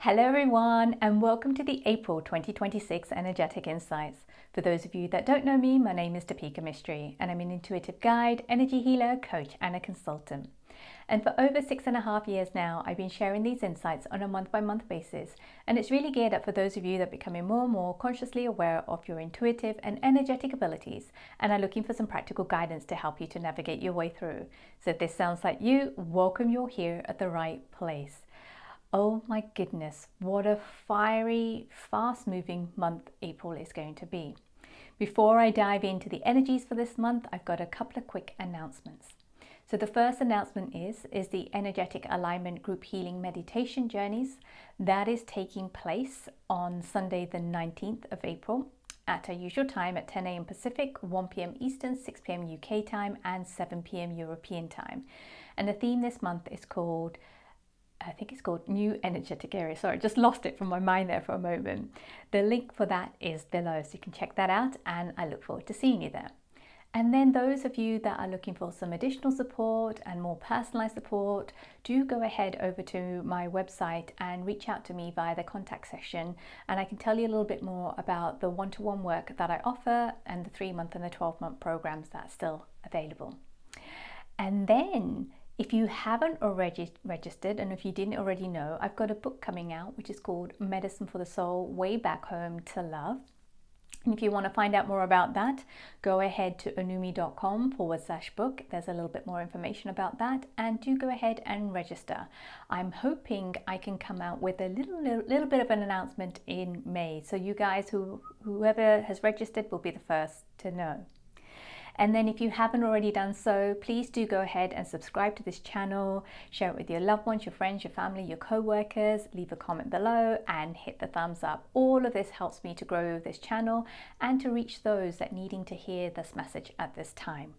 Hello everyone, and welcome to the April 2026 Energetic Insights. For those of you that don't know me, my name is Topeka Mystery, and I'm an intuitive guide, energy healer, coach, and a consultant. And for over 6.5 years now, I've been sharing these insights on a month-by-month basis, and it's really geared up for those of you that are becoming more and more consciously aware of your intuitive and energetic abilities, and are looking for some practical guidance to help you to navigate your way through. So if this sounds like you, welcome, you're here at the right place. Oh my goodness, what a fiery, fast-moving month April is going to be. Before I dive into the energies for this month, I've got a couple of quick announcements. So the first announcement is the Energetic Alignment Group Healing Meditation Journeys. That is taking place on Sunday the 19th of April at our usual time at 10 a.m. Pacific, 1 p.m. Eastern, 6 p.m. UK time, and 7 p.m. European time. And the theme this month is called New Energetic Area. Sorry, just lost it from my mind there for a moment. The link for that is below, so you can check that out, and I look forward to seeing you there. And then those of you that are looking for some additional support and more personalized support, do go ahead over to my website and reach out to me via the contact section, and I can tell you a little bit more about the one-to-one work that I offer and the 3-month and the 12-month programs that are still available. And then if you haven't already registered, and if you didn't already know, I've got a book coming out which is called Medicine for the Soul, Way Back Home to Love. And if you want to find out more about that, go ahead to onumi.com/book. There's a little bit more information about that, and do go ahead and register. I'm hoping I can come out with a little bit of an announcement in May. So you guys, whoever has registered will be the first to know. And then if you haven't already done so, please do go ahead and subscribe to this channel, share it with your loved ones, your friends, your family, your co-workers, leave a comment below and hit the thumbs up. All of this helps me to grow this channel and to reach those that needing to hear this message at this time.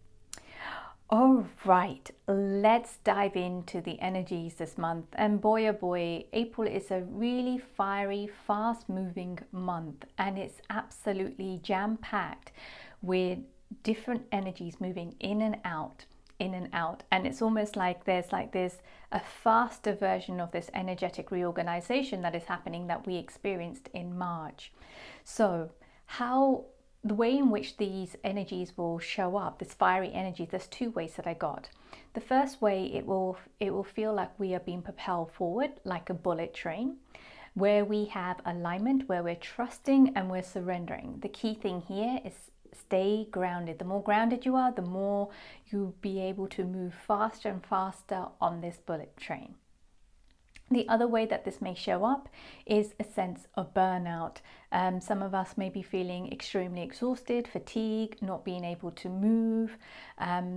All right, let's dive into the energies this month. And boy, oh boy, April is a really fiery, fast-moving month, and it's absolutely jam-packed with different energies moving in and out, and it's almost like there's a faster version of this energetic reorganization that is happening that we experienced in March. So the way in which these energies will show up, this fiery energy, there's two ways that I got. The first way, it will feel like we are being propelled forward like a bullet train, where we have alignment, where we're trusting and we're surrendering. The key thing here is stay grounded. The more grounded you are, the more you'll be able to move faster and faster on this bullet train. The other way that this may show up is a sense of burnout. Some of us may be feeling extremely exhausted, fatigued, not being able to move.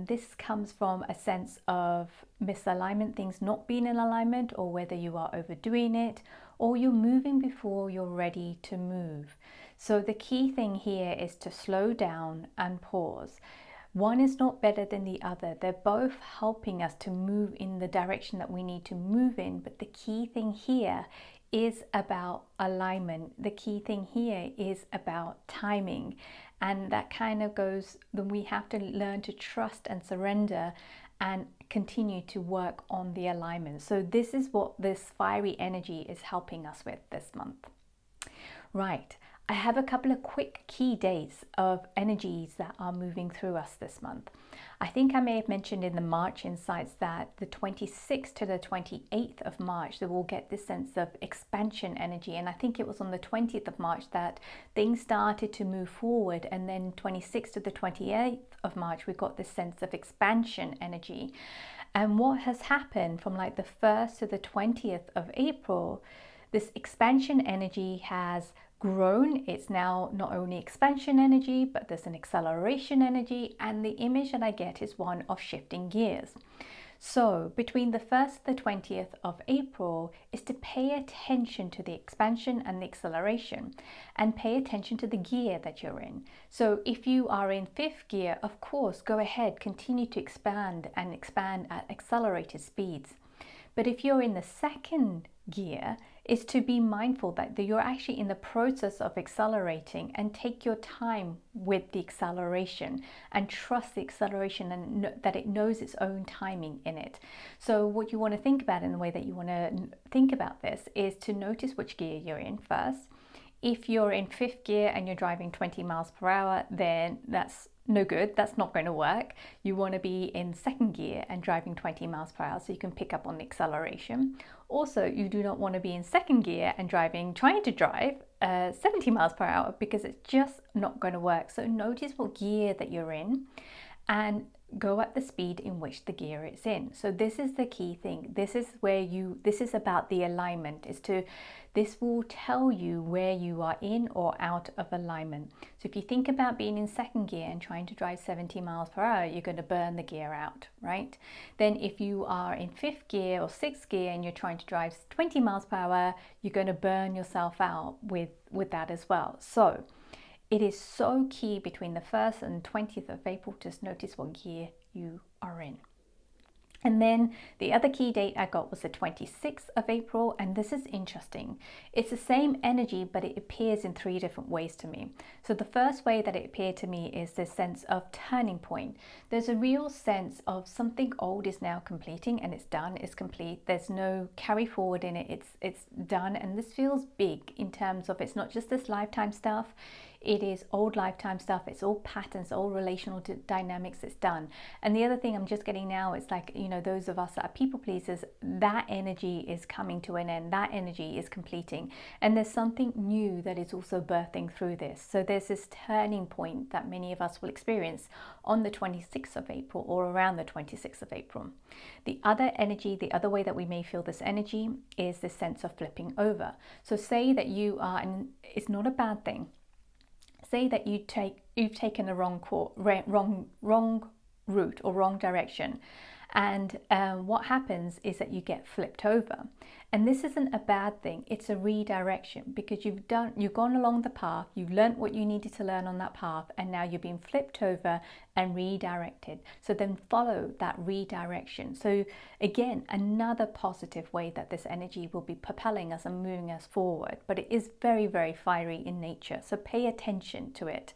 This comes from a sense of misalignment, things not being in alignment, or whether you are overdoing it, or you're moving before you're ready to move. So the key thing here is to slow down and pause. One is not better than the other. They're both helping us to move in the direction that we need to move in. But the key thing here is about alignment. The key thing here is about timing. And that kind of goes, then we have to learn to trust and surrender and continue to work on the alignment. So this is what this fiery energy is helping us with this month. Right. I have a couple of quick key dates of energies that are moving through us this month. I think I may have mentioned in the March insights that the 26th to the 28th of March, that we'll get this sense of expansion energy. And I think it was on the 20th of March that things started to move forward. And then 26th to the 28th of March, we got this sense of expansion energy. And what has happened from like the 1st to the 20th of April, this expansion energy has grown. It's now not only expansion energy, but there's an acceleration energy, and the image that I get is one of shifting gears. So between the 1st and the 20th of April is to pay attention to the expansion and the acceleration, and pay attention to the gear that you're in. So if you are in 5th gear, of course, go ahead, continue to expand at accelerated speeds. But if you're in the second gear, is to be mindful that you're actually in the process of accelerating, and take your time with the acceleration and trust the acceleration, and that it knows its own timing in it. So what you want to think about, in the way that you want to think about this, is to notice which gear you're in first. If you're in fifth gear and you're driving 20 miles per hour, then that's no good. That's not going to work. You want to be in second gear and driving 20 miles per hour so you can pick up on the acceleration. Also, you do not want to be in second gear and trying to drive 70 miles per hour, because it's just not going to work. So notice what gear that you're in and go at the speed in which the gear is in. So this is the key thing. This is about the alignment. This will tell you where you are in or out of alignment. So if you think about being in second gear and trying to drive 70 miles per hour, you're going to burn the gear out, right? Then if you are in fifth gear or sixth gear and you're trying to drive 20 miles per hour, you're going to burn yourself out with that as well. So it is so key between the 1st and 20th of April, just notice what gear you are in. And then the other key date I got was the 26th of April, and this is interesting. It's the same energy, but it appears in 3 different ways to me. So the first way that it appeared to me is this sense of turning point. There's a real sense of something old is now completing, and it's done, it's complete. There's no carry forward in it, it's done. And this feels big in terms of, it's not just this lifetime stuff. It is old lifetime stuff. It's all patterns, all relational dynamics. It's done. And the other thing I'm just getting now, it's like, those of us that are people pleasers, that energy is coming to an end. That energy is completing. And there's something new that is also birthing through this. So there's this turning point that many of us will experience on the 26th of April or around the 26th of April. The other energy, the other way that we may feel this energy is this sense of flipping over. So say that you are, and it's not a bad thing, say that you've taken the wrong route or wrong direction, and what happens is that you get flipped over. And this isn't a bad thing, it's a redirection, because you've gone along the path, you've learned what you needed to learn on that path, and now you're being flipped over and redirected. So then follow that redirection. So again, another positive way that this energy will be propelling us and moving us forward, but it is very, very fiery in nature. So pay attention to it.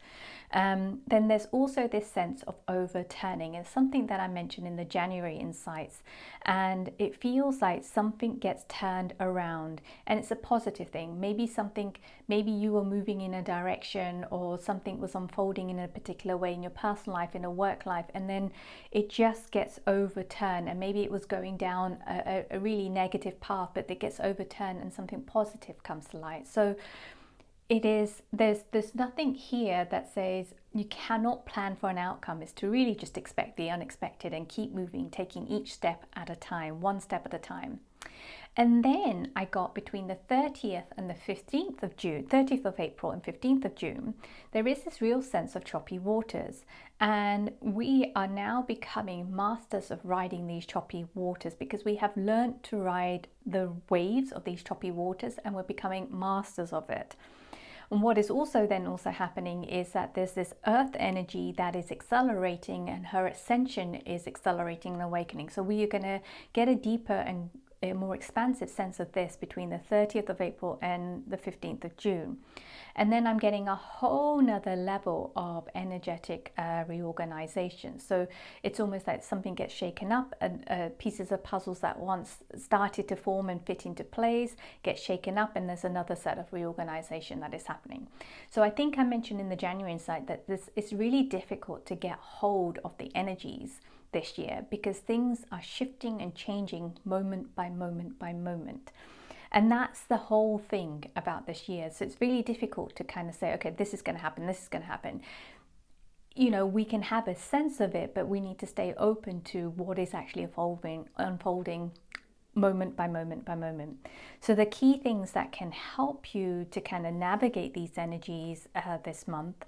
Then there's also this sense of overturning. It's something that I mentioned in the January insights, and it feels like something gets turned around, and it's a positive thing. Maybe you were moving in a direction, or something was unfolding in a particular way in your personal life, in a work life, and then it just gets overturned. And maybe it was going down a really negative path, but it gets overturned and something positive comes to light. So there's nothing here that says you cannot plan for an outcome. It's to really just expect the unexpected and keep moving, taking each step at a time, one step at a time. And then I got between the 30th and the 15th of June, 30th of April and 15th of June, there is this real sense of choppy waters. And we are now becoming masters of riding these choppy waters, because we have learned to ride the waves of these choppy waters, and we're becoming masters of it. And what is also happening is that there's this earth energy that is accelerating, and her ascension is accelerating and awakening. So we are going to get a deeper and a more expansive sense of this between the 30th of April and the 15th of June. And then I'm getting a whole nother level of energetic reorganization. So it's almost like something gets shaken up, and pieces of puzzles that once started to form and fit into place get shaken up, and there's another set of reorganization that is happening. So I think I mentioned in the January insight that it's really difficult to get hold of the energies this year, because things are shifting and changing moment by moment by moment. And that's the whole thing about this year. So it's really difficult to kind of say, okay, this is going to happen, this is going to happen. We can have a sense of it, but we need to stay open to what is actually unfolding moment by moment by moment. So the key things that can help you to kind of navigate these energies this month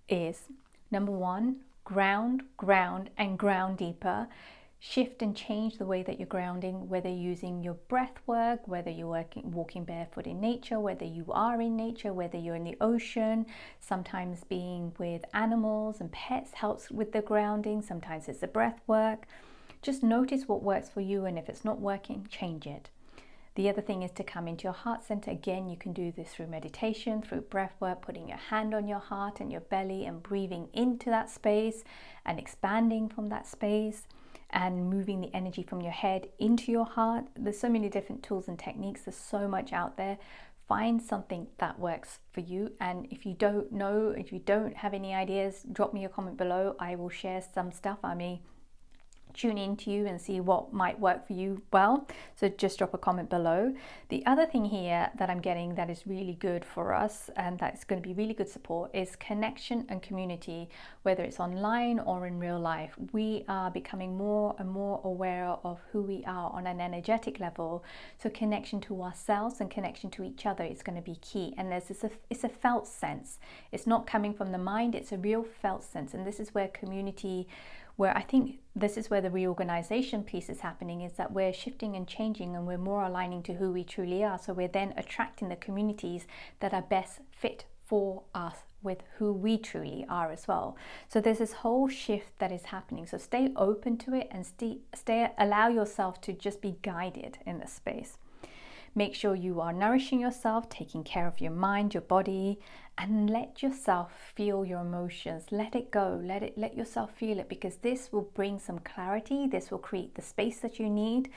is, number one, ground, and ground deeper. Shift and change the way that you're grounding, whether you're using your breath work, whether you're walking barefoot in nature, whether you are in nature, whether you're in the ocean. Sometimes being with animals and pets helps with the grounding. Sometimes it's the breath work. just notice what works for you, and if it's not working, change it. The other thing is to come into your heart center. Again, you can do this through meditation, through breath work, putting your hand on your heart and your belly and breathing into that space and expanding from that space and moving the energy from your head into your heart. There's so many different tools and techniques. There's so much out there. Find something that works for you. And if you don't know, if you don't have any ideas, drop me a comment below. I will share some stuff. I may tune into you and see what might work for you well. So just drop a comment below. The other thing here that I'm getting that is really good for us, and that's going to be really good support, is connection and community, whether it's online or in real life. We are becoming more and more aware of who we are on an energetic level. So connection to ourselves and connection to each other is going to be key. And there's this, it's a felt sense. It's not coming from the mind, it's a real felt sense. And this is where community, where I think this is where the reorganization piece is happening, is that we're shifting and changing and we're more aligning to who we truly are. So we're then attracting the communities that are best fit for us with who we truly are as well. So there's this whole shift that is happening. So stay open to it and allow yourself to just be guided in this space. Make sure you are nourishing yourself, taking care of your mind, your body, and let yourself feel your emotions. Let it go, let yourself feel it, because this will bring some clarity. This will create the space that you need,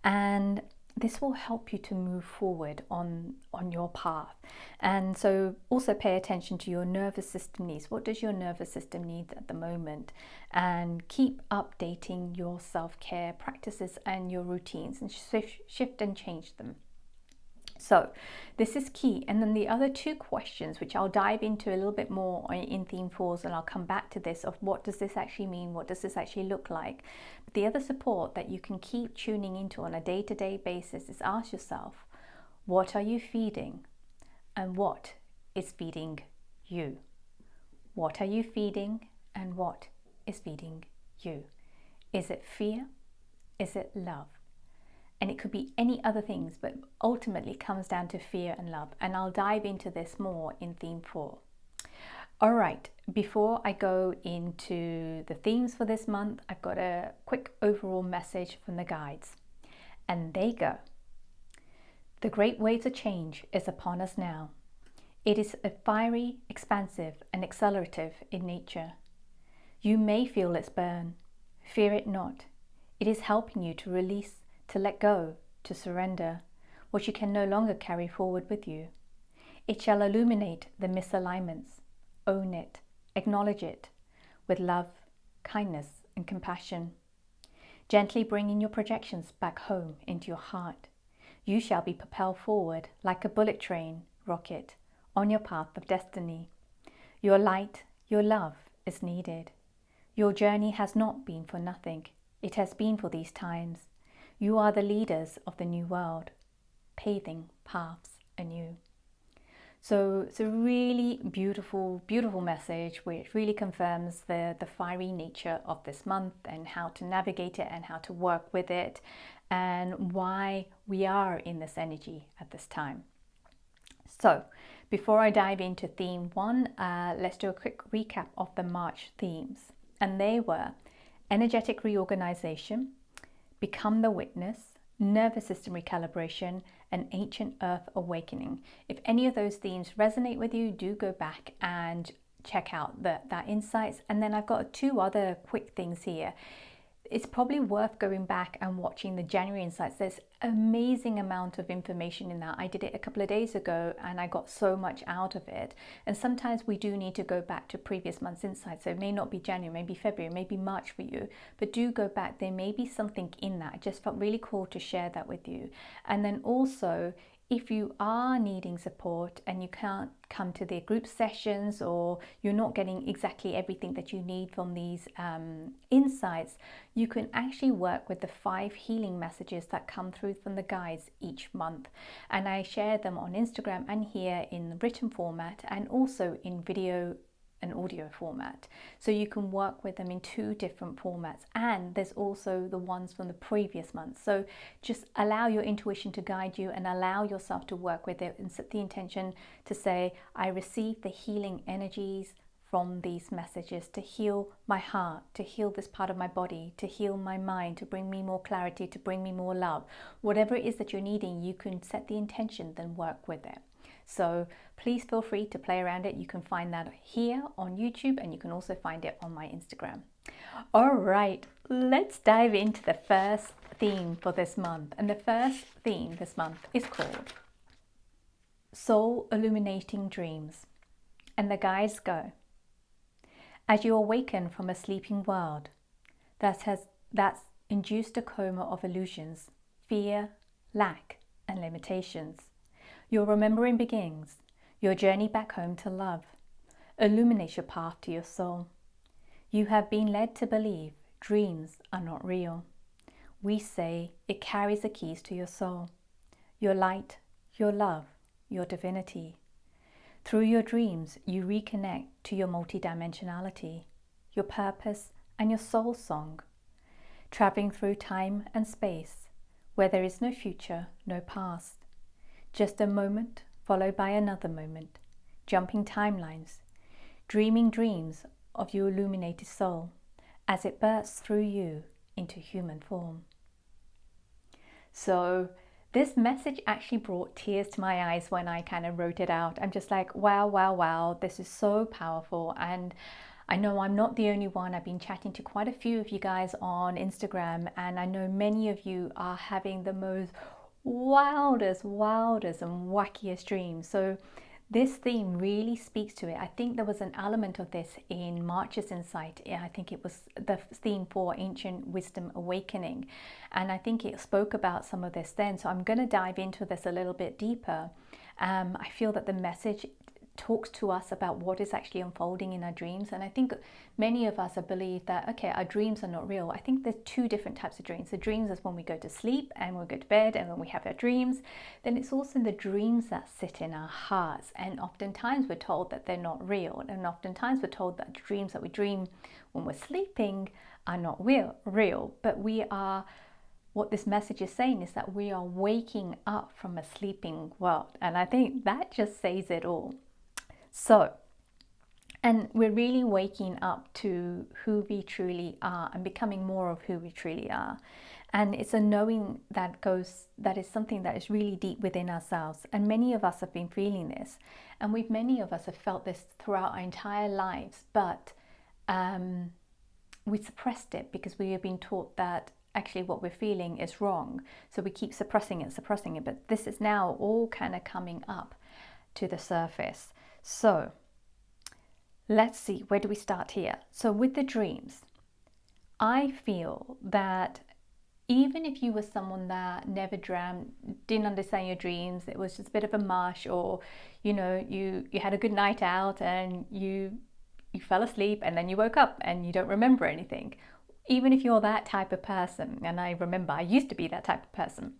and this will help you to move forward on your path. And so also pay attention to your nervous system needs. What does your nervous system need at the moment? And keep updating your self-care practices and your routines, and shift and change them. So this is key. And then the other two questions, which I'll dive into a little bit more in theme 4s, and I'll come back to this, of what does this actually mean? What does this actually look like? But the other support that you can keep tuning into on a day-to-day basis is ask yourself, what are you feeding? And what is feeding you? What are you feeding? And what is feeding you? Is it fear? Is it love? And it could be any other things, but ultimately it comes down to fear and love. And I'll dive into this more in theme 4. All right, before I go into the themes for this month, I've got a quick overall message from the guides. And they go: the great wave of change is upon us now. It is a fiery, expansive, and accelerative in nature. You may feel its burn. Fear it not. It is helping you to release, to let go, to surrender what you can no longer carry forward with you. It shall illuminate the misalignments. Own it, acknowledge it with love, kindness, and compassion. Gently bringing your projections back home into your heart. You shall be propelled forward like a bullet train rocket on your path of destiny. Your light, your love is needed. Your journey has not been for nothing. It has been for these times. You are the leaders of the new world, paving paths anew. So it's a really beautiful, beautiful message, which really confirms the fiery nature of this month and how to navigate it and how to work with it and why we are in this energy at this time. So before I dive into theme 1, let's do a quick recap of the March themes. And they were energetic reorganization, become the witness, nervous system recalibration, and ancient earth awakening. If any of those themes resonate with you, do go back and check out that insights. And then I've got 2 other quick things here. It's probably worth going back and watching the January insights. There's amazing amount of information in that. I did it a couple of days ago and I got so much out of it. And sometimes we do need to go back to previous month's insights. So it may not be January, maybe February, maybe March for you, but do go back. There may be something in that. I just felt really cool to share that with you. And then also, if you are needing support and you can't come to the group sessions, or you're not getting exactly everything that you need from these insights, you can actually work with the 5 healing messages that come through from the guides each month. And I share them on Instagram and here in the written format, and also in video and audio format. So you can work with them in 2 different formats, and there's also the ones from the previous month. So just allow your intuition to guide you and allow yourself to work with it, and set the intention to say, I receive the healing energies from these messages to heal my heart, to heal this part of my body, to heal my mind, to bring me more clarity, to bring me more love. Whatever it is that you're needing, you can set the intention, then work with it. So please feel free to play around it. You can find that here on YouTube, and you can also find it on my Instagram. All right, let's dive into the first theme for this month. And the first theme this month is called Soul Illuminating Dreams. And the guides go: as you awaken from a sleeping world that's induced a coma of illusions, fear, lack, and limitations, your remembering begins, your journey back home to love. Illuminate your path to your soul. You have been led to believe dreams are not real. We say it carries the keys to your soul, your light, your love, your divinity. Through your dreams, you reconnect to your multidimensionality, your purpose, and your soul song, traveling through time and space, where there is no future, no past. Just a moment followed by another moment, jumping timelines, dreaming dreams of your illuminated soul as it bursts through you into human form. So this message actually brought tears to my eyes when I kind of wrote it out. I'm just like, wow, wow, wow, this is so powerful. And I know I'm not the only one. I've been chatting to quite a few of you guys on Instagram, and I know many of you are having the most wildest and wackiest dreams. So this theme really speaks to it. I think there was an element of this in March's insight. I think it was the theme for Ancient Wisdom Awakening, and I think it spoke about some of this then. So I'm going to dive into this a little bit deeper. I feel that the message talks to us about what is actually unfolding in our dreams. And I think many of us believe that, okay, our dreams are not real. I think there's two different types of dreams. The dreams is when we go to sleep and we go to bed and when we have our dreams. Then it's also the dreams that sit in our hearts. And oftentimes we're told that they're not real. And oftentimes we're told that the dreams that we dream when we're sleeping are not real. But we are, what this message is saying is that we are waking up from a sleeping world. And I think that just says it all. So, and we're really waking up to who we truly are and becoming more of who we truly are. And it's a knowing that is something that is really deep within ourselves. And many of us have been feeling this. And many of us have felt this throughout our entire lives. But we suppressed it because we have been taught that actually what we're feeling is wrong. So we keep suppressing it. But this is now all kind of coming up to the surface. So let's see, where do we start here? So with the dreams, I feel that even if you were someone that never dreamt, didn't understand your dreams, it was just a bit of a mush, or you know, you had a good night out and you fell asleep and then you woke up and you don't remember anything. Even if you're that type of person, and I remember I used to be that type of person,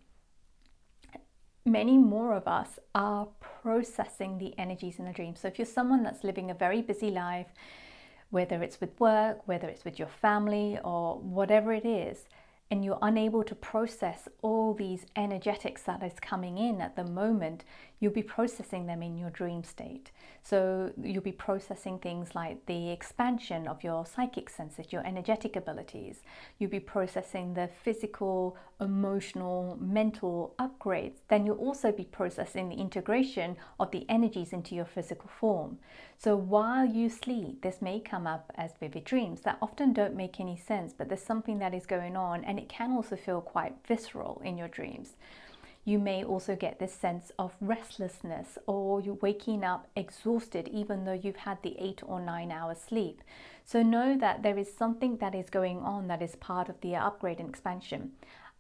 many more of us are processing the energies in a dream. So if you're someone that's living a very busy life, whether it's with work, whether it's with your family or whatever it is, and you're unable to process all these energetics that is coming in at the moment, you'll be processing them in your dream state. So you'll be processing things like the expansion of your psychic senses, your energetic abilities. You'll be processing the physical, emotional, mental upgrades. Then you'll also be processing the integration of the energies into your physical form. So while you sleep, this may come up as vivid dreams that often don't make any sense, but there's something that is going on, and it can also feel quite visceral in your dreams. You may also get this sense of restlessness, or you're waking up exhausted even though you've had the 8 or 9 hours sleep. So know that there is something that is going on that is part of the upgrade and expansion.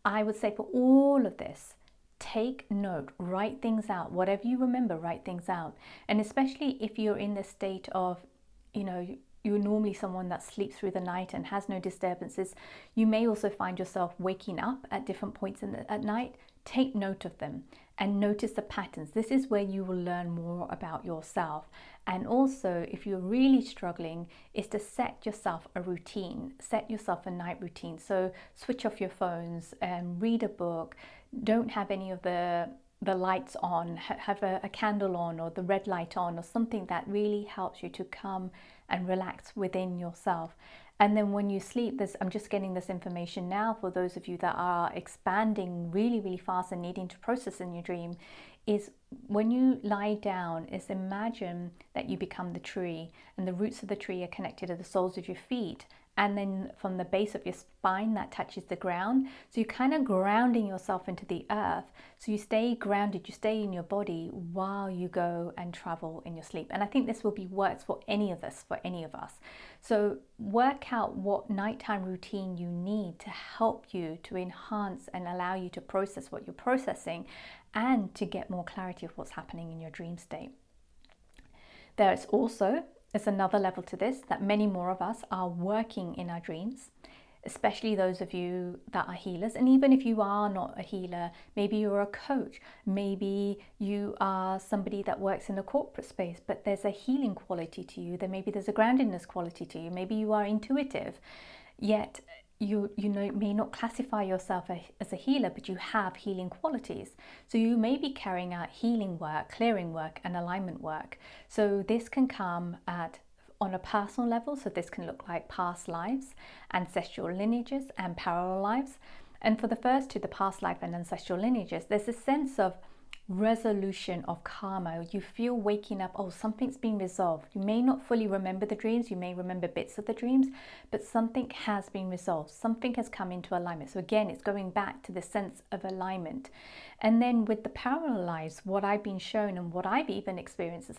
I would say for all of this, take note, write things out. Whatever you remember, write things out. And especially if you're in the state of, you know, you're normally someone that sleeps through the night and has no disturbances, you may also find yourself waking up at different points at night. Take note of them and notice the patterns. This is where you will learn more about yourself. And also, if you're really struggling, is to set yourself a routine. Set yourself a night routine. So switch off your phones and read a book. Don't have any of the the lights on, have a candle on, or the red light on, or something that really helps you to come and relax within yourself. And then when you sleep, I'm just getting this information now for those of you that are expanding really, really fast and needing to process in your dream, is when you lie down, is imagine that you become the tree, and the roots of the tree are connected to the soles of your feet. And then from the base of your spine, that touches the ground. So you're kind of grounding yourself into the earth. So you stay grounded, you stay in your body while you go and travel in your sleep. And I think this will be works for any of us, So work out what nighttime routine you need to help you to enhance and allow you to process what you're processing and to get more clarity of what's happening in your dream state. There's another level to this, that many more of us are working in our dreams, especially those of you that are healers. And even if you are not a healer, maybe you're a coach, maybe you are somebody that works in the corporate space, but there's a healing quality to you, then maybe there's a groundedness quality to you, maybe you are intuitive, yet you may not classify yourself as a healer, but you have healing qualities. So you may be carrying out healing work, clearing work, and alignment work. So this can come on a personal level. So this can look like past lives, ancestral lineages, and parallel lives. And for the first two, the past life and ancestral lineages, there's a sense of resolution of karma. You feel waking up, oh, something's been resolved. You may not fully remember the dreams, you may remember bits of the dreams, but something has been resolved, something has come into alignment. So again, it's going back to the sense of alignment. And then with the parallel lives, what I've been shown and what I've even experienced is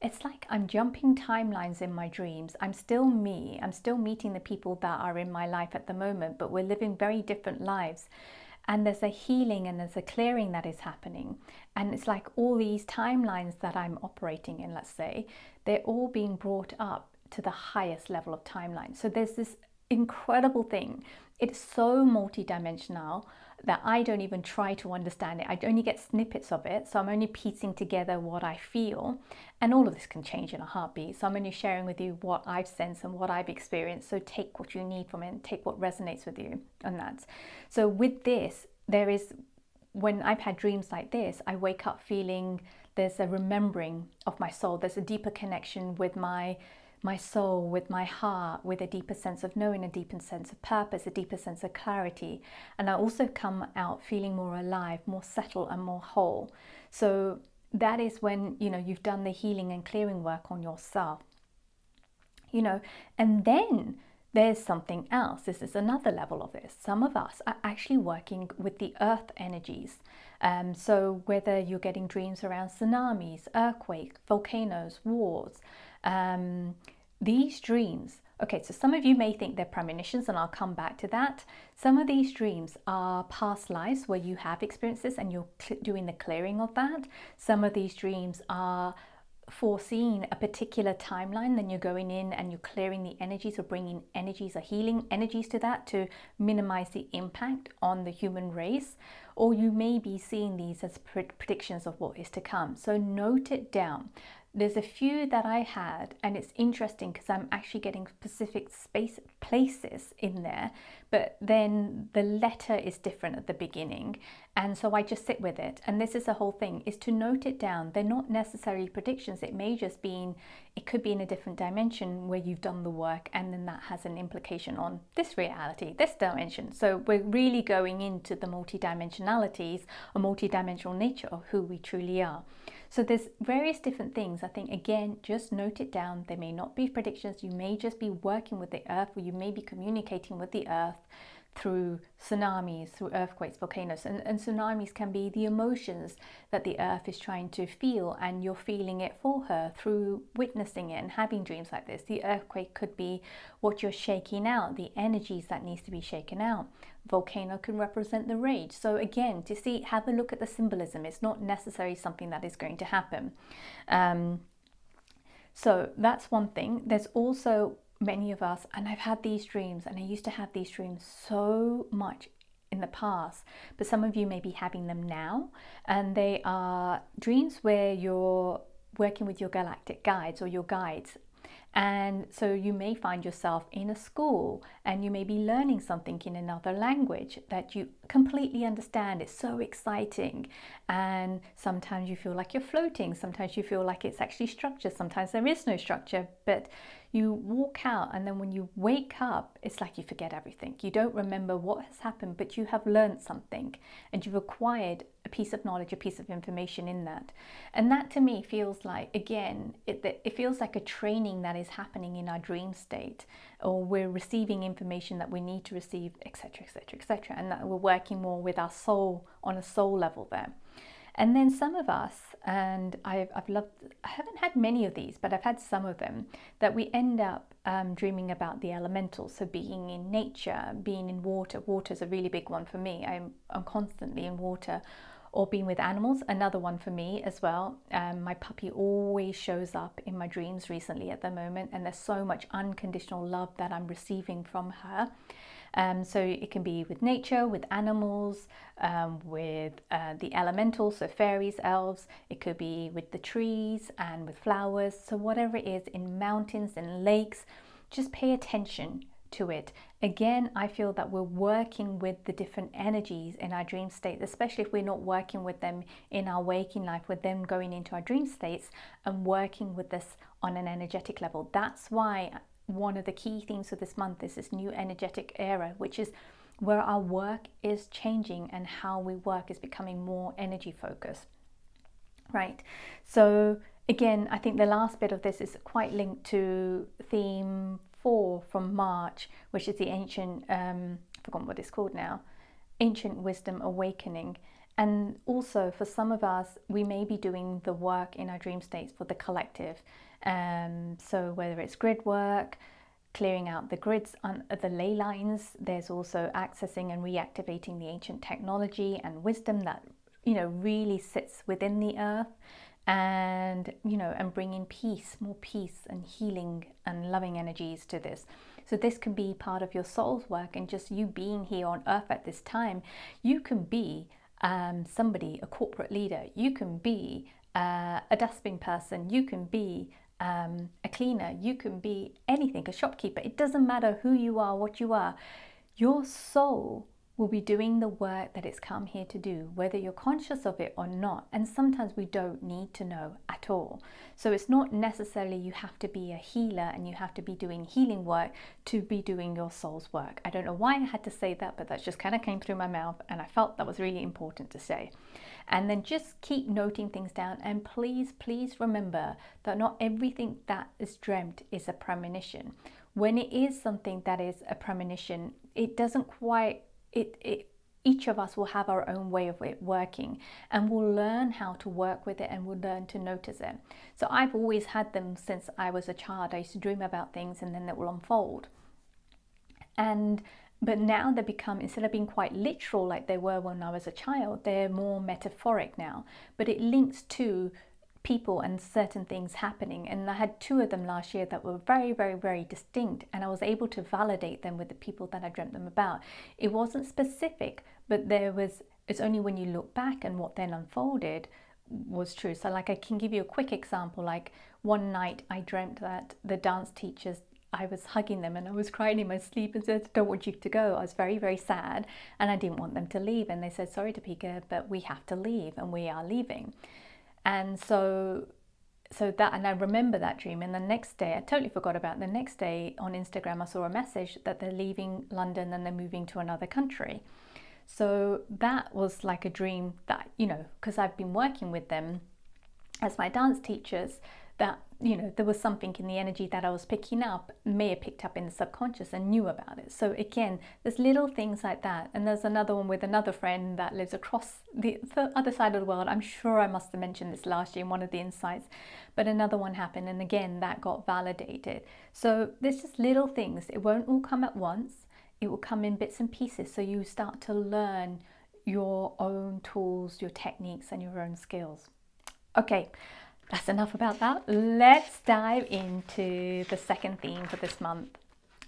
it's like I'm jumping timelines in my dreams. I'm still me, I'm still meeting the people that are in my life at the moment, but we're living very different lives. And there's a healing and there's a clearing that is happening. And it's like all these timelines that I'm operating in, let's say, they're all being brought up to the highest level of timeline. So there's this incredible thing. It's so multidimensional that I don't even try to understand it. I only get snippets of it. So I'm only piecing together what I feel. And all of this can change in a heartbeat. So I'm only sharing with you what I've sensed and what I've experienced. So take what you need from it and take what resonates with you on that. So with this, when I've had dreams like this, I wake up feeling there's a remembering of my soul. There's a deeper connection with my soul, with my heart, with a deeper sense of knowing, a deeper sense of purpose, a deeper sense of clarity. And I also come out feeling more alive, more settled, and more whole. So that is when, you've done the healing and clearing work on yourself, and then there's something else. This is another level of this. Some of us are actually working with the earth energies. So whether you're getting dreams around tsunamis, earthquakes, volcanoes, wars, these dreams, okay, so some of you may think they're premonitions, and I'll come back to that. Some of these dreams are past lives where you have experienced this and you're doing the clearing of that. Some of these dreams are foreseeing a particular timeline, then you're going in and you're clearing the energies or bringing energies or healing energies to that to minimize the impact on the human race. Or you may be seeing these as predictions of what is to come. So note it down. There's a few that I had, and it's interesting because I'm actually getting specific places in there, but then the letter is different at the beginning. And so I just sit with it. And this is the whole thing, is to note it down. They're not necessarily predictions. It may just be, it could be in a different dimension where you've done the work, and then that has an implication on this reality, this dimension. So we're really going into the multidimensionalities or multidimensional nature of who we truly are. So there's various different things. I think, again, just note it down. They may not be predictions. You may just be working with the earth, or you may be communicating with the earth through tsunamis, through earthquakes, volcanoes. And tsunamis can be the emotions that the earth is trying to feel, and you're feeling it for her through witnessing it and having dreams like this. The earthquake could be what you're shaking out, the energies that needs to be shaken out. Volcano can represent the rage. So again, to see, have a look at the symbolism. It's not necessarily something that is going to happen. So that's one thing. There's also many of us, and I've had these dreams, and I used to have these dreams so much in the past, but some of you may be having them now, and they are dreams where you're working with your galactic guides or your guides. And so you may find yourself in a school and you may be learning something in another language that you completely understand. It's so exciting. And sometimes you feel like you're floating. Sometimes you feel like it's actually structured. Sometimes there is no structure, but you walk out, and then when you wake up, it's like you forget everything. You don't remember what has happened, but you have learned something and you've acquired a piece of knowledge, a piece of information in that. And that to me feels like, again, it feels like a training that is happening in our dream state, or we're receiving information that we need to receive, etc., etc., etc., and that we're working more with our soul on a soul level there. And then some of us, and I haven't had many of these, but I've had some of them, that we end up dreaming about the elementals. So being in nature, being in water. Water is a really big one for me. I'm constantly in water. Or being with animals, another one for me as well. My puppy always shows up in my dreams recently at the moment, and there's so much unconditional love that I'm receiving from her. So it can be with nature, with animals, with the elementals, so fairies, elves. It could be with the trees and with flowers. So whatever it is, in mountains and lakes, just pay attention to it. Again, I feel that we're working with the different energies in our dream state, especially if we're not working with them in our waking life, with them going into our dream states and working with this on an energetic level. That's why one of the key themes of this month is this new energetic era, which is where our work is changing and how we work is becoming more energy focused, right? So again, I think the last bit of this is quite linked to theme 4 from March, which is the ancient, I've forgotten what it's called now, ancient wisdom awakening. And also for some of us, we may be doing the work in our dream states for the collective. So whether it's grid work, clearing out the grids on the ley lines, there's also accessing and reactivating the ancient technology and wisdom that, you know, really sits within the earth, and, you know, and bringing peace, more peace and healing and loving energies to this. So this can be part of your soul's work, and just you being here on earth at this time. You can be somebody, a corporate leader. You can be a dustbin person. You can be a cleaner. You can be anything, a shopkeeper. It doesn't matter who you are, what you are. Your soul will be doing the work that it's come here to do, whether you're conscious of it or not. And sometimes we don't need to know at all. So it's not necessarily you have to be a healer and you have to be doing healing work to be doing your soul's work. I don't know why I had to say that, but that just kind of came through my mouth, and I felt that was really important to say. And then just keep noting things down, and please remember that not everything that is dreamt is a premonition. When it is something that is a premonition, it doesn't quite, each of us will have our own way of it working, and we'll learn how to work with it, and we'll learn to notice it. So I've always had them since I was a child. I used to dream about things and then it will unfold. But now they become, instead of being quite literal like they were when I was a child, they're more metaphoric now. But it links to people and certain things happening. And I had 2 of them last year that were very distinct, and I was able to validate them with the people that I dreamt them about. It wasn't specific, but it's only when you look back and what then unfolded was true. So like, I can give you a quick example. Like one night I dreamt that the dance teachers, I was hugging them and I was crying in my sleep and said, "Don't want you to go." I was very sad, and I didn't want them to leave. And they said, "Sorry, Topeka, but we have to leave," and we are leaving. And so that, and I remember that dream. And the next day, I totally forgot about it. The next day on Instagram, I saw a message that they're leaving London and they're moving to another country. So that was like a dream that, you know, because I've been working with them as my dance teachers, that, you know, there was something in the energy that I was picking up, may have picked up in the subconscious and knew about it. So again, there's little things like that. And there's another one with another friend that lives across the other side of the world. I'm sure I must have mentioned this last year in one of the insights, but another one happened, and again that got validated. So there's just little things. It won't all come at once. It will come in bits and pieces, so you start to learn your own tools, your techniques, and your own skills. Okay, that's enough about that. Let's dive into the second theme for this month.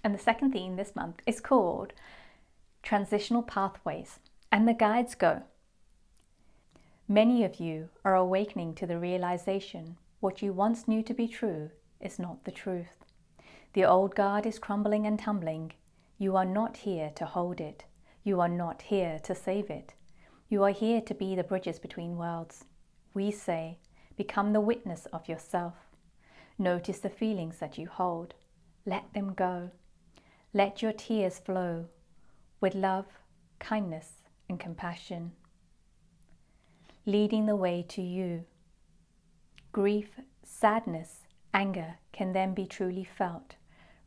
And the second theme this month is called Transitional Pathways. And the guides go: many of you are awakening to the realization what you once knew to be true is not the truth. The old guard is crumbling and tumbling. You are not here to hold it. You are not here to save it. You are here to be the bridges between worlds. We say, become the witness of yourself. Notice the feelings that you hold. Let them go. Let your tears flow with love, kindness, and compassion, leading the way to you. Grief, sadness, anger can then be truly felt,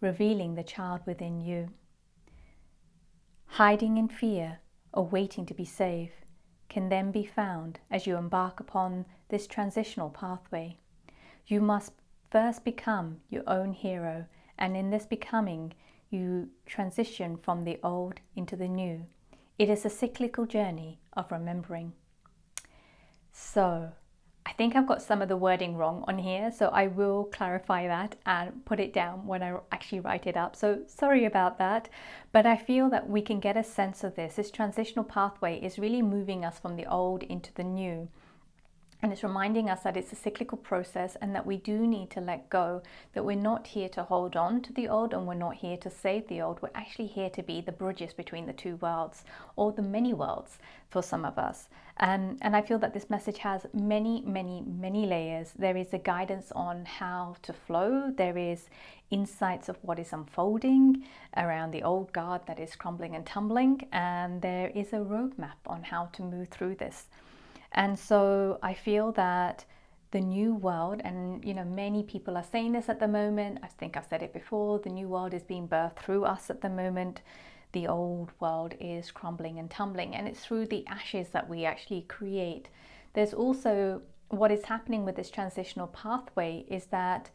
revealing the child within you. Hiding in fear or waiting to be safe can then be found as you embark upon this transitional pathway. You must first become your own hero, and in this becoming, you transition from the old into the new. It is a cyclical journey of remembering. So, I think I've got some of the wording wrong on here, so I will clarify that and put it down when I actually write it up. So sorry about that, but I feel that we can get a sense of this. This transitional pathway is really moving us from the old into the new. And it's reminding us that it's a cyclical process and that we do need to let go, that we're not here to hold on to the old and we're not here to save the old. We're actually here to be the bridges between the two worlds, or the many worlds for some of us. And I feel that this message has many, many, many layers. There is a guidance on how to flow. There is insights of what is unfolding around the old guard that is crumbling and tumbling. And there is a roadmap on how to move through this. And so I feel that the new world, and many people are saying this at the moment, I think I've said it before, the new world is being birthed through us at the moment. The old world is crumbling and tumbling, and it's through the ashes that we actually create. There's also what is happening with this transitional pathway is that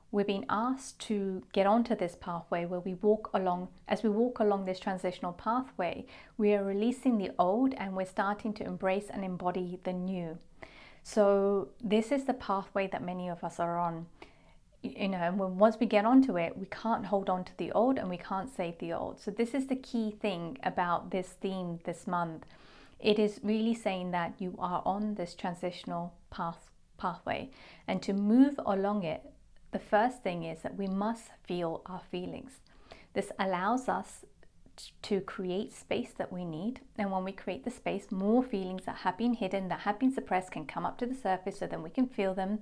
we're being asked to get onto this pathway where we walk along. As we walk along this transitional pathway, we are releasing the old and we're starting to embrace and embody the new. So this is the pathway that many of us are on. And once we get onto it, we can't hold on to the old and we can't save the old. So this is the key thing about this theme this month. It is really saying that you are on this transitional pathway, and to move along it, the first thing is that we must feel our feelings. This allows us to create space that we need. And when we create the space, more feelings that have been hidden, that have been suppressed, can come up to the surface so then we can feel them.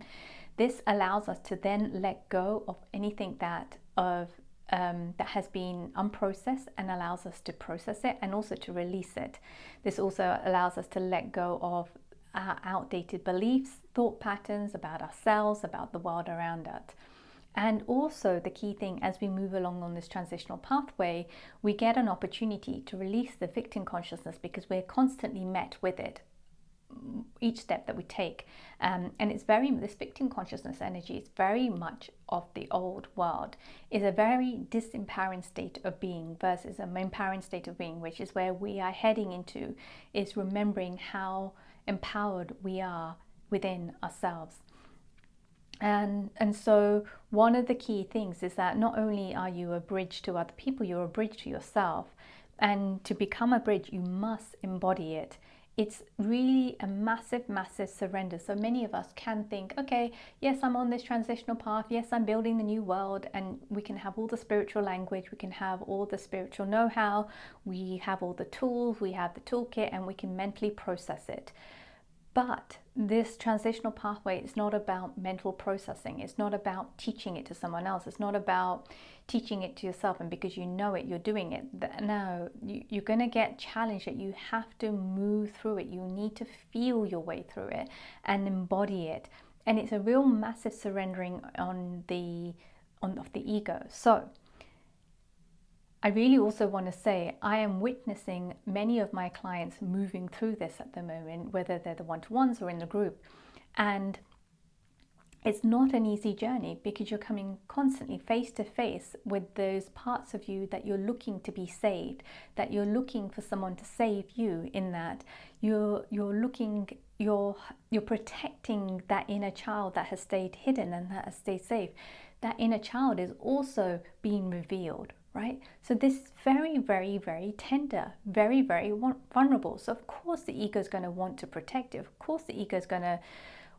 This allows us to then let go of anything that has been unprocessed, and allows us to process it and also to release it. This also allows us to let go of our outdated beliefs, thought patterns about ourselves, about the world around us. And also the key thing, as we move along on this transitional pathway, we get an opportunity to release the victim consciousness, because we're constantly met with it each step that we take. And it's this victim consciousness energy is very much of the old world. It's a very disempowering state of being versus an empowering state of being, which is where we are heading into, is remembering how empowered we are within ourselves. And so one of the key things is that not only are you a bridge to other people, you're a bridge to yourself. And to become a bridge, you must embody it. It's really a massive, massive surrender. So many of us can think, okay, yes, I'm on this transitional path. Yes, I'm building the new world. And we can have all the spiritual language. We can have all the spiritual know-how. We have all the tools. We have the toolkit, and we can mentally process it. But this transitional pathway is not about mental processing. It's not about teaching it to someone else. It's not about teaching it to yourself, and because you know it, you're doing it. No, you're going to get challenged. That you have to move through it. You need to feel your way through it and embody it. And it's a real massive surrendering of the ego. So I really also want to say I am witnessing many of my clients moving through this at the moment, whether they're the one-to-ones or in the group. And it's not an easy journey, because you're coming constantly face to face with those parts of you that you're looking to be saved, that you're looking for someone to save you, in that you're protecting that inner child that has stayed hidden and that has stayed safe. That inner child is also being revealed, right? So this is very, very, very tender, very, very vulnerable. So of course the ego is going to want to protect it. Of course the ego is going to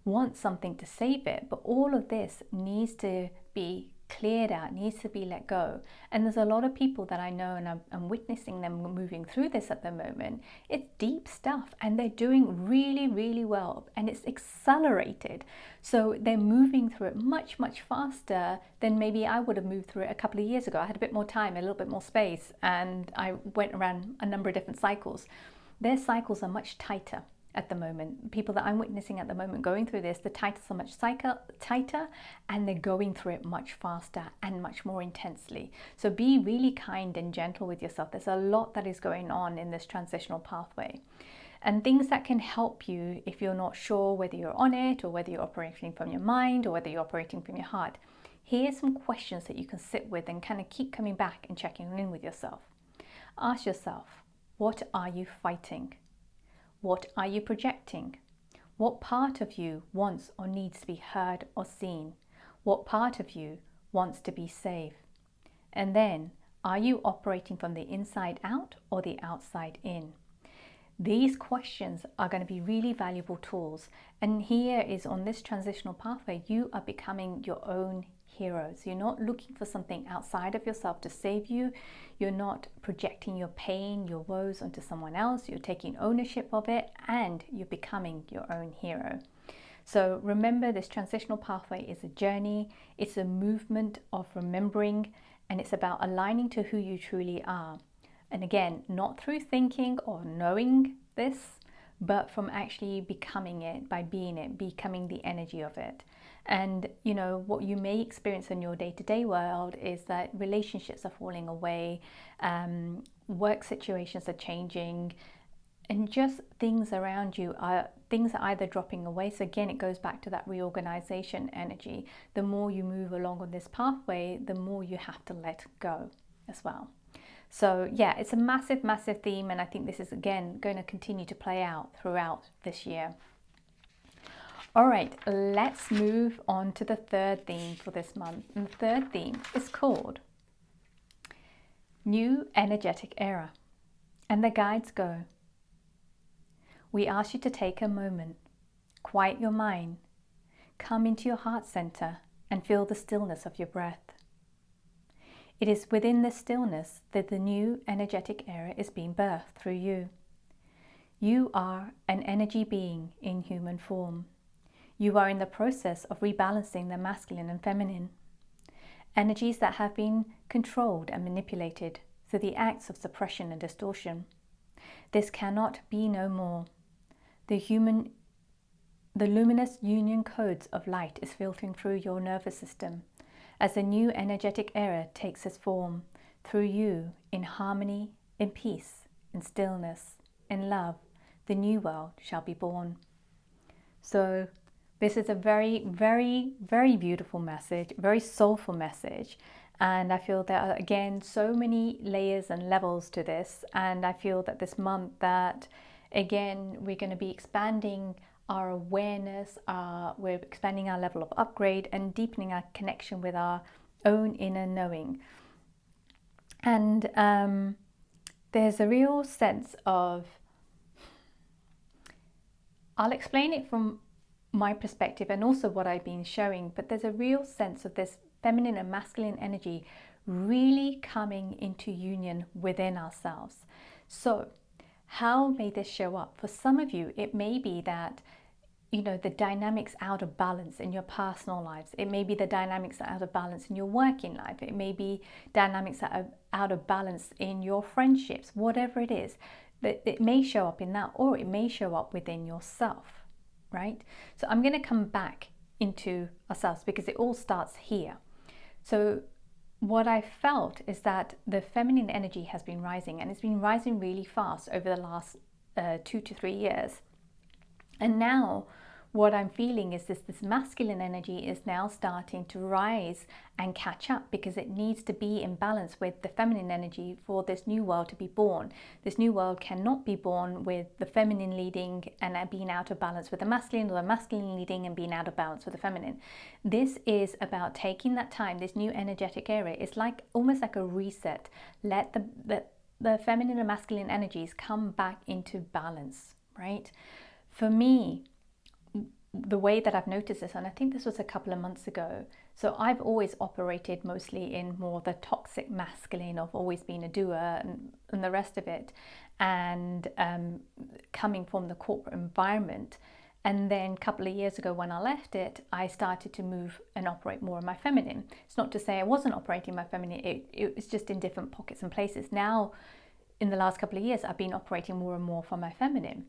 want something to save it. But all of this needs to be cleared out, needs to be let go. And there's a lot of people that I know, and I'm witnessing them moving through this at the moment. It's deep stuff, and they're doing really, really well, and it's accelerated. So they're moving through it much, much faster than maybe I would have moved through it a couple of years ago. I had a bit more time, a little bit more space, and I went around a number of different cycles. Their cycles are much tighter at the moment. People that I'm witnessing at the moment going through this, the titles are much tighter, and they're going through it much faster and much more intensely. So be really kind and gentle with yourself. There's a lot that is going on in this transitional pathway, and things that can help you if you're not sure whether you're on it, or whether you're operating from your mind, or whether you're operating from your heart. Here's some questions that you can sit with and kind of keep coming back and checking in with yourself. Ask yourself, what are you fighting? What are you projecting? What part of you wants or needs to be heard or seen? What part of you wants to be safe? And then, are you operating from the inside out or the outside in? These questions are going to be really valuable tools. And here is, on this transitional pathway, you are becoming your own heroes. You're not looking for something outside of yourself to save you. You're not projecting your pain, your woes onto someone else. You're taking ownership of it, and you're becoming your own hero. So remember, this transitional pathway is a journey. It's a movement of remembering, and it's about aligning to who you truly are. And again, not through thinking or knowing this, but from actually becoming it, by being it, becoming the energy of it. And you know, what you may experience in your day-to-day world is that relationships are falling away, work situations are changing, and just things around you are either dropping away. So again, it goes back to that reorganization energy. The more you move along on this pathway, the more you have to let go as well. So yeah, it's a massive, massive theme, and I think this is again going to continue to play out throughout this year. All right, let's move on to the third theme for this month. And the third theme is called New Energetic Era. And the guides go, we ask you to take a moment, quiet your mind, come into your heart center, and feel the stillness of your breath. It is within this stillness that the new energetic era is being birthed through you. You are an energy being in human form. You are in the process of rebalancing the masculine and feminine, energies that have been controlled and manipulated through the acts of suppression and distortion. This cannot be no more. The luminous union codes of light is filtering through your nervous system as the new energetic era takes its form through you in harmony, in peace, in stillness, in love. The new world shall be born. So this is a very, very, very beautiful message, very soulful message. And I feel there are, again, so many layers and levels to this. And I feel that this month that, again, we're going to be expanding our awareness, we're expanding our level of upgrade and deepening our connection with our own inner knowing. And there's a real sense of, I'll explain it from my perspective and also what I've been showing, but there's a real sense of this feminine and masculine energy really coming into union within ourselves. So how may this show up? For some of you, it may be that, you know, the dynamics out of balance in your personal lives. It may be the dynamics that are out of balance in your working life. It may be dynamics that are out of balance in your friendships, whatever it is. That it may show up in that, or it may show up within yourself, right? So I'm going to come back into ourselves because it all starts here. So what I felt is that the feminine energy has been rising, and it's been rising really fast over the last 2 to 3 years. And now what I'm feeling is this masculine energy is now starting to rise and catch up, because it needs to be in balance with the feminine energy for this new world to be born. This new world cannot be born with the feminine leading and being out of balance with the masculine, or the masculine leading and being out of balance with the feminine. This is about taking that time. This new energetic era is like almost like a reset. Let the feminine and masculine energies come back into balance, right? For me, the way that I've noticed this, and I think this was a couple of months ago, So I've always operated mostly in more the toxic masculine of always being a doer and the rest of it, and coming from the corporate environment. And then a couple of years ago when I left it, I started to move and operate more in my feminine. It's not to say I wasn't operating my feminine, it was just in different pockets and places. Now, in the last couple of years, I've been operating more and more from my feminine,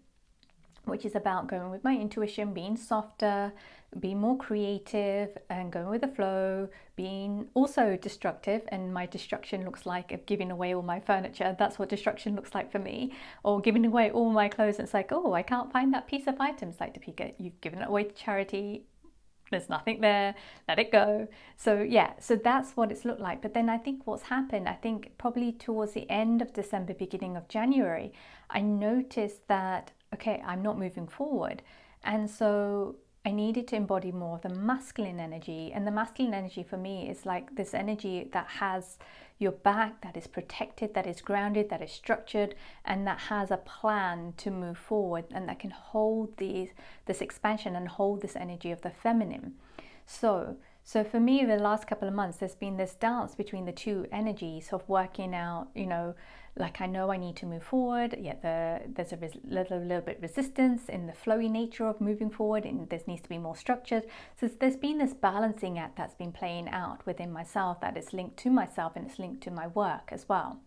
which is about going with my intuition, being softer, being more creative and going with the flow, being also destructive. And my destruction looks like giving away all my furniture. That's what destruction looks like for me. Or giving away all my clothes. And it's like, oh, I can't find that piece of item. It's like, Topeka, you've given it away to charity. There's nothing there, let it go. So yeah, so that's what it's looked like. But then I think what's happened, I think probably towards the end of December, beginning of January, I noticed that, okay, I'm not moving forward. And so I needed to embody more of the masculine energy. And the masculine energy for me is like this energy that has your back, that is protected, that is grounded, that is structured, and that has a plan to move forward, and that can hold this expansion and hold this energy of the feminine. So for me, the last couple of months, there's been this dance between the two energies of working out, like I know I need to move forward, yet there's a little bit resistance in the flowy nature of moving forward, and there needs to be more structured. So there's been this balancing act that's been playing out within myself, that is linked to myself and it's linked to my work as well.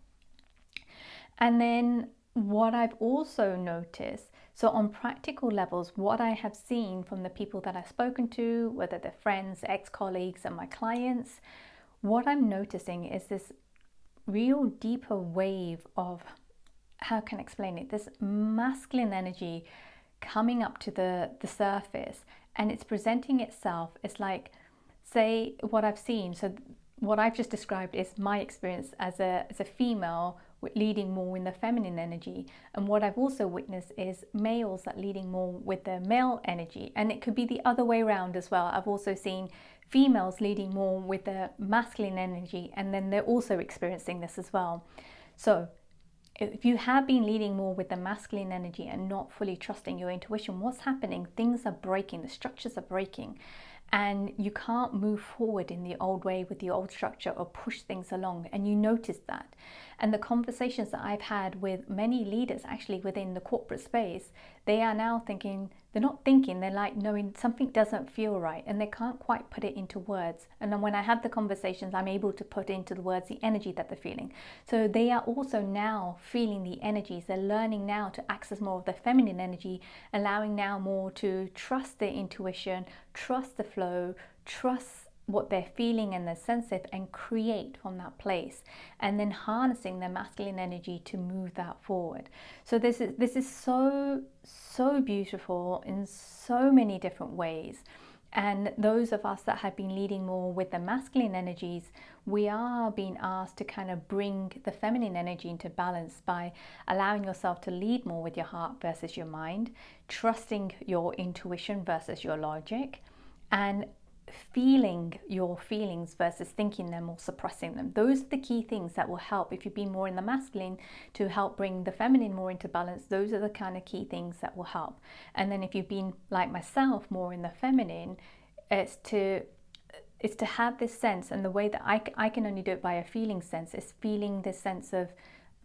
And then what I've also noticed, so on practical levels, what I have seen from the people that I've spoken to, whether they're friends, ex-colleagues and my clients, what I'm noticing is this real deeper wave of, how can I explain it, this masculine energy coming up to the surface, and it's presenting itself as like, say, what I've seen. So what I've just described is my experience as a female leading more in the feminine energy, and what I've also witnessed is males that leading more with the male energy, and it could be the other way around as well. I've also seen females leading more with the masculine energy, and then they're also experiencing this as well. So if you have been leading more with the masculine energy and not fully trusting your intuition, what's happening? Things are breaking, the structures are breaking, and you can't move forward in the old way with the old structure or push things along, and you notice that. And the conversations that I've had with many leaders actually within the corporate space, they are now thinking, they're not thinking, they're like knowing something doesn't feel right, and they can't quite put it into words. And then when I have the conversations, I'm able to put into the words the energy that they're feeling. So they are also now feeling the energies. They're learning now to access more of the feminine energy, allowing now more to trust their intuition, trust the flow, trust what they're feeling and they're sensitive, and create from that place, and then harnessing their masculine energy to move that forward. So this is so beautiful in so many different ways. And those of us that have been leading more with the masculine energies, we are being asked to kind of bring the feminine energy into balance by allowing yourself to lead more with your heart versus your mind, trusting your intuition versus your logic, and feeling your feelings versus thinking them or suppressing them. Those are the key things that will help. If you've been more in the masculine, to help bring the feminine more into balance, those are the kind of key things that will help. And then if you've been like myself more in the feminine, it's to have this sense, and the way that I can only do it by a feeling sense, is feeling this sense of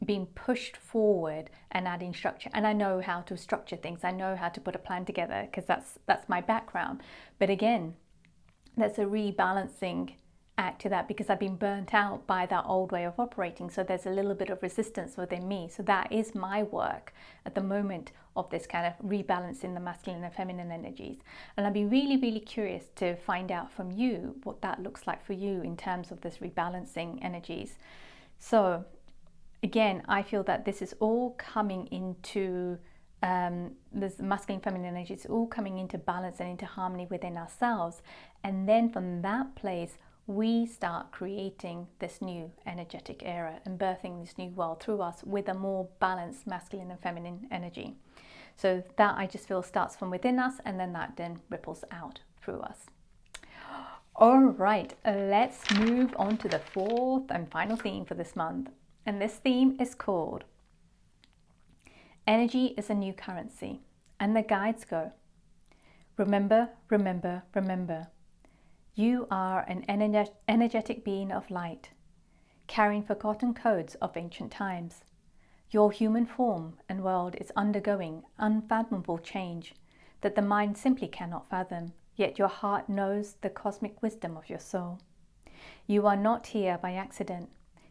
being pushed forward and adding structure. And I know how to structure things, I know how to put a plan together, because that's my background. But again, there's a rebalancing act to that, because I've been burnt out by that old way of operating. So there's a little bit of resistance within me. So that is my work at the moment, of this kind of rebalancing the masculine and feminine energies. And I'd be really, really curious to find out from you what that looks like for you in terms of this rebalancing energies. So again, I feel that this is all coming into this masculine feminine energy, it's all coming into balance and into harmony within ourselves. And then from that place, we start creating this new energetic era and birthing this new world through us with a more balanced masculine and feminine energy. So that, I just feel, starts from within us, and then that then ripples out through us. All right, let's move on to the fourth and final theme for this month. And this theme is called Energy is a New Currency. And the guides go, remember, remember, remember. You are an energetic being of light, carrying forgotten codes of ancient times. Your human form and world is undergoing unfathomable change that the mind simply cannot fathom, yet your heart knows the cosmic wisdom of your soul. You are not here by accident.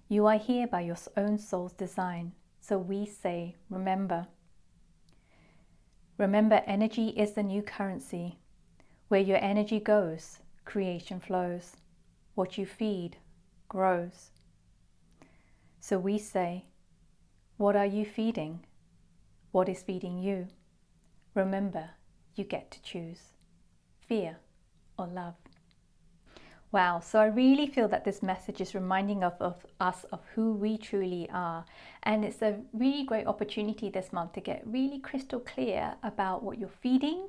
You are here by your own soul's design. So we say, remember. Remember, energy is the new currency. Where your energy goes, creation flows. What you feed grows. So we say, what are you feeding? What is feeding you? Remember, you get to choose fear or love. Wow, so I really feel that this message is reminding of us of who we truly are. And it's a really great opportunity this month to get really crystal clear about what you're feeding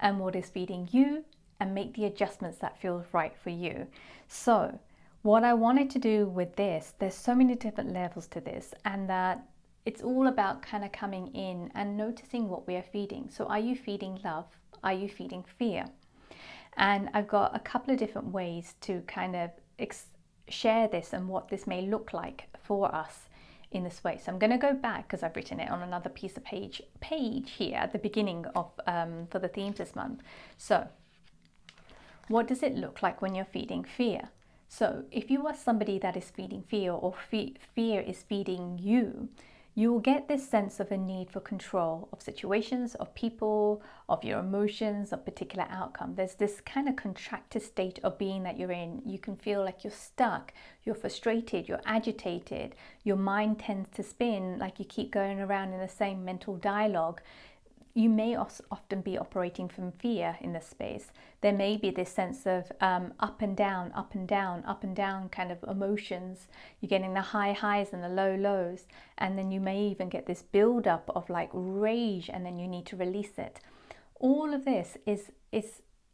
and what is feeding you, and make the adjustments that feel right for you. So what I wanted to do with this, there's so many different levels to this, and that it's all about kind of coming in and noticing what we are feeding. So are you feeding love? Are you feeding fear? And I've got a couple of different ways to kind of share this and what this may look like for us in this way. So I'm going to go back, because I've written it on another piece of page here at the beginning of for the themes this month. So what does it look like when you're feeding fear? So if you are somebody that is feeding fear, or fear is feeding you, you will get this sense of a need for control of situations, of people, of your emotions, of particular outcome. There's this kind of contracted state of being that you're in. You can feel like you're stuck, you're frustrated, you're agitated. Your mind tends to spin, like you keep going around in the same mental dialogue. You may often be operating from fear in this space. There may be this sense of up and down, up and down, up and down kind of emotions. You're getting the high highs and the low lows. And then you may even get this build up of like rage, and then you need to release it. All of this it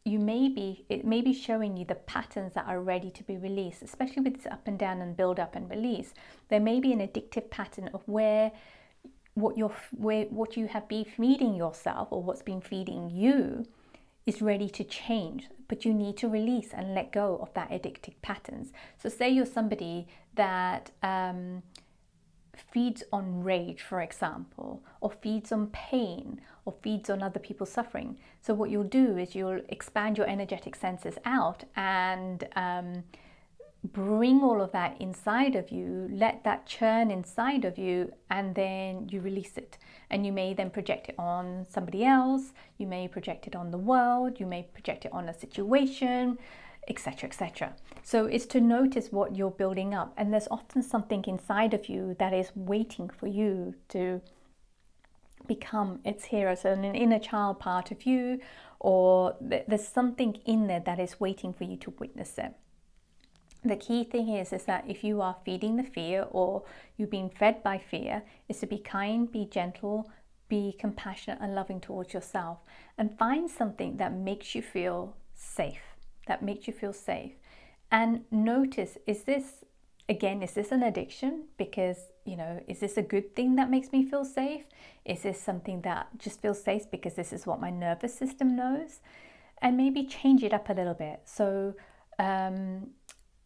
may be showing you the patterns that are ready to be released, especially with this up and down and build up and release. There may be an addictive pattern of what you have been feeding yourself, or what's been feeding you, is ready to change, but you need to release and let go of that addictive patterns. So say you're somebody that feeds on rage, for example, or feeds on pain, or feeds on other people's suffering. So what you'll do is you'll expand your energetic senses out and bring all of that inside of you, let that churn inside of you, and then you release it. And you may then project it on somebody else, you may project it on the world, you may project it on a situation, etc., etc. So it's to notice what you're building up, and there's often something inside of you that is waiting for you to become its hero. So an inner child part of you, or there's something in there that is waiting for you to witness it. The key thing is that if you are feeding the fear, or you're being fed by fear, is to be kind, be gentle, be compassionate and loving towards yourself, and find something that makes you feel safe, and notice, is this an addiction? Because, is this a good thing that makes me feel safe? Is this something that just feels safe because this is what my nervous system knows? And maybe change it up a little bit. So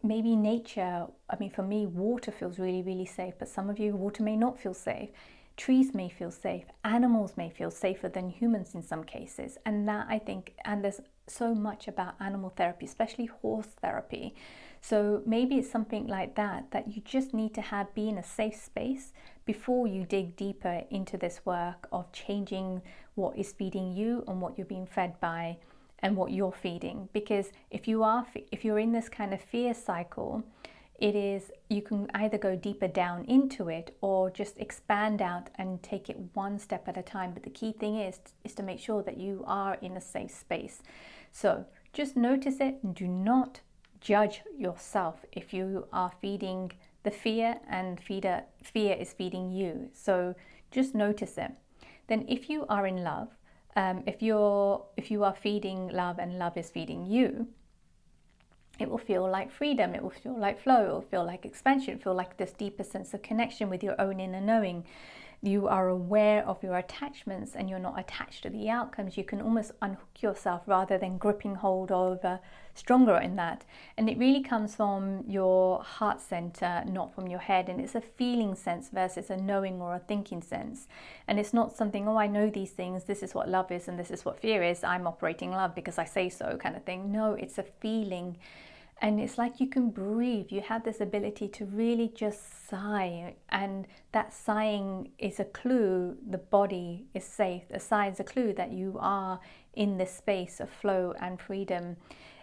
maybe nature, for me, water feels really, really safe, but some of you, water may not feel safe. Trees may feel safe. Animals may feel safer than humans in some cases. And that, I think, and there's so much about animal therapy, especially horse therapy. So maybe it's something like that you just need to be in a safe space before you dig deeper into this work of changing what is feeding you and what you're being fed by, and what you're feeding. Because if you're in this kind of fear cycle, you can either go deeper down into it, or just expand out and take it one step at a time. But the key thing is to make sure that you are in a safe space. So just notice it, and do not judge yourself if you are feeding the fear and fear is feeding you. So just notice it. Then if you are in love, if you are feeding love and love is feeding you, it will feel like freedom, it will feel like flow, it will feel like expansion, it will feel like this deeper sense of connection with your own inner knowing. you are aware of your attachments and you're not attached to the outcomes, you can almost unhook yourself rather than gripping hold of stronger in that. And it really comes from your heart center, not from your head. And it's a feeling sense versus a knowing or a thinking sense. And it's not something, oh, I know these things, this is what love is and this is what fear is, I'm operating love because I say so kind of thing. No, it's a feeling. And it's like you can breathe. You have this ability to really just sigh. And that sighing is a clue the body is safe. A sigh is a clue that you are in this space of flow and freedom.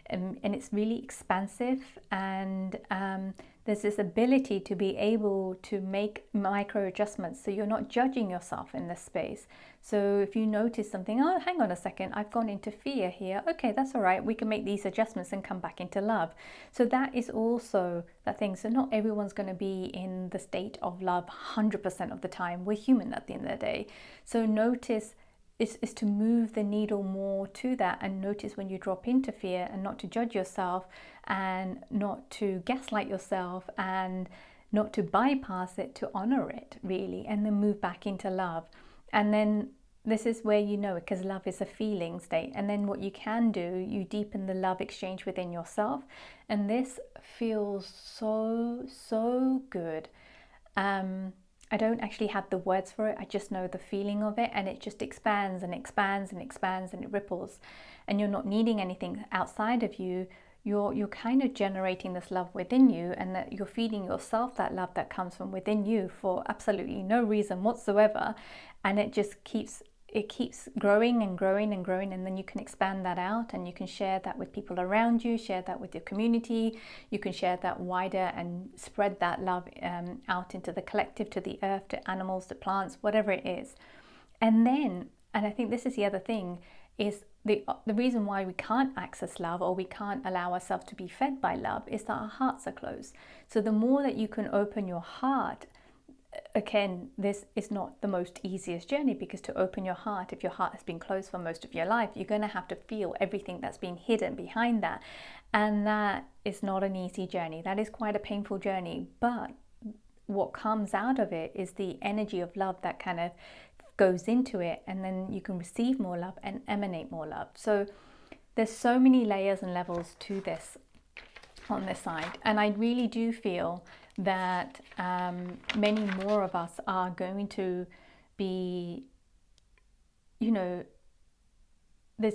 And it's really expansive. And there's this ability to be able to make micro adjustments. So you're not judging yourself in this space. So if you notice something, oh, hang on a second, I've gone into fear here. Okay, that's all right. We can make these adjustments and come back into love. So that is also that thing. So not everyone's going to be in the state of love 100% of the time. We're human at the end of the day. So notice is to move the needle more to that, and notice when you drop into fear, and not to judge yourself and not to gaslight yourself and not to bypass it, to honor it really, and then move back into love. And then this is where you know it, because love is a feeling state. And then what you can do, you deepen the love exchange within yourself, and this feels so good. I don't actually have the words for it, I just know the feeling of it, and it just expands and expands and expands and it ripples, and you're not needing anything outside of you. You're kind of generating this love within you, and that you're feeding yourself that love that comes from within you for absolutely no reason whatsoever, and it just keeps growing and growing and growing. And then you can expand that out, and you can share that with people around you, share that with your community, you can share that wider and spread that love out into the collective, to the earth, to animals, to plants, whatever it is. And I think this is the other thing, is the reason why we can't access love, or we can't allow ourselves to be fed by love, is that our hearts are closed. So the more that you can open your heart, again, this is not the most easiest journey, because to open your heart, if your heart has been closed for most of your life, you're going to have to feel everything that's been hidden behind that. And that is not an easy journey. That is quite a painful journey. But what comes out of it is the energy of love that kind of goes into it, and then you can receive more love and emanate more love. So there's so many layers and levels to this on this side, and I really do feel that many more of us are going to be, there's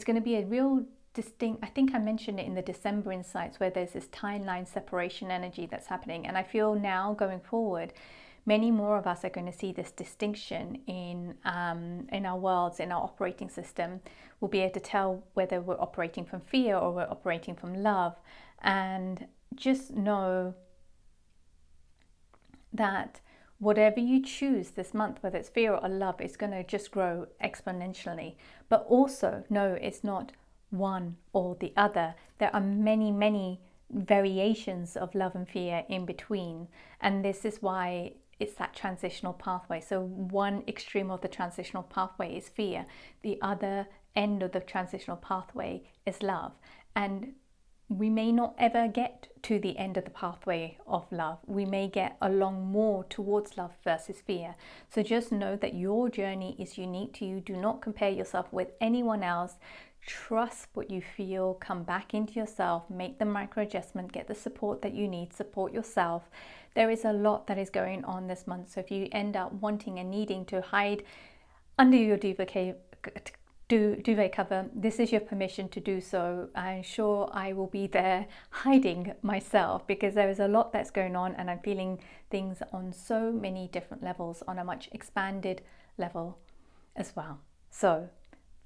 going to be a real distinct, I think I mentioned it in the December insights, where there's this timeline separation energy that's happening. And I feel now going forward, many more of us are going to see this distinction in our worlds, in our operating system. We'll be able to tell whether we're operating from fear or we're operating from love. And just know that whatever you choose this month, whether it's fear or love, is going to just grow exponentially. But also know it's not one or the other. There are many variations of love and fear in between. And this is why it's that transitional pathway. So one extreme of the transitional pathway is fear. The other end of the transitional pathway is love. And we may not ever get to the end of the pathway of love. We may get along more towards love versus fear. So just know that your journey is unique to you. Do not compare yourself with anyone else. Trust what you feel. Come back into yourself. Make the micro adjustment. Get the support that you need. Support yourself. There is a lot that is going on this month. So if you end up wanting and needing to hide under your duvet cover, this is your permission to do so. I'm sure I will be there hiding myself, because there is a lot that's going on, and I'm feeling things on so many different levels, on a much expanded level as well. So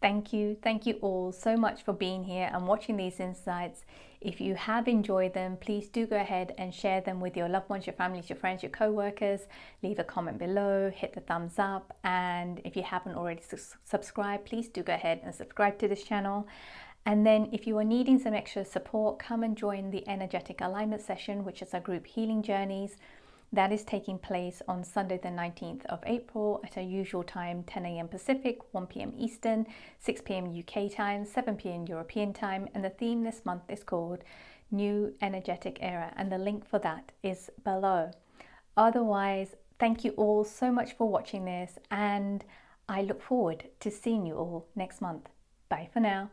thank you all so much for being here and watching these insights. If you have enjoyed them, please do go ahead and share them with your loved ones, your families, your friends, your co-workers. Leave a comment below, hit the thumbs up, and if you haven't already subscribed, please do go ahead and subscribe to this channel. And then if you are needing some extra support, come and join the energetic alignment session, which is our group healing journeys. That is taking place on Sunday the 19th of April at our usual time, 10 a.m. Pacific, 1 p.m. Eastern, 6 p.m. UK time, 7 p.m. European time. And the theme this month is called New Energetic Era, and the link for that is below. Otherwise, Thank you all so much for watching this, and I look forward to seeing you all next month. Bye for now.